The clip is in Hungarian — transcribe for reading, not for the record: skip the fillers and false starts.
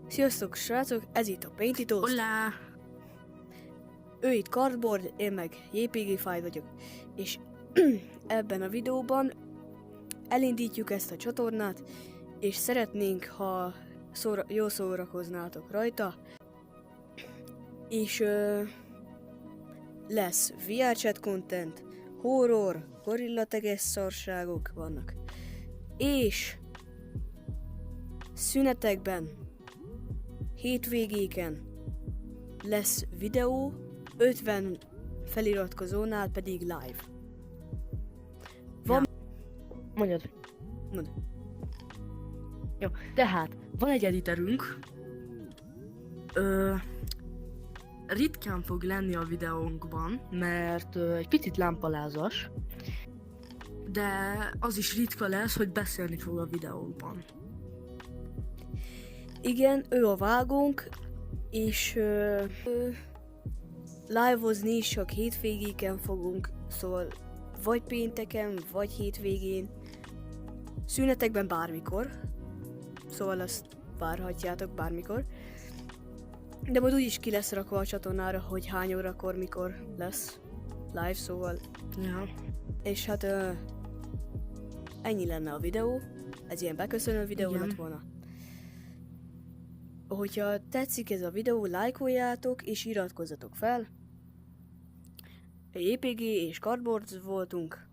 Sziasztok srácok, ez itt a Painty Toast. Hola! Ő itt Cardboard, én meg JPG File vagyok. És ebben a videóban elindítjuk ezt a csatornát, és szeretnénk, ha jól szórakoznátok rajta. És lesz VR chat content, horror, gorillateges szarságok vannak. És szünetekben, hétvégéken lesz videó, 50 feliratkozónál pedig live. Van... Mondjad. Mondd. Jó, tehát van egy editerünk. Ritkán fog lenni a videónkban, mert egy picit lámpalázas. De az is ritka lesz, hogy beszélni fog a videóban. Igen, ő a vágónk, és live-ozni is csak hétvégéken fogunk, szóval vagy pénteken, vagy hétvégén, szünetekben bármikor, szóval ezt várhatjátok bármikor. De majd úgyis ki lesz rakva a csatornára, hogy hány órakor, mikor lesz live, szóval. Ja. És hát ennyi lenne a videó, ez ilyen beköszönő videó Igen. lett volna. Hogyha tetszik ez a videó, lájkoljátok és iratkozzatok fel. JPG és Cardboard voltunk.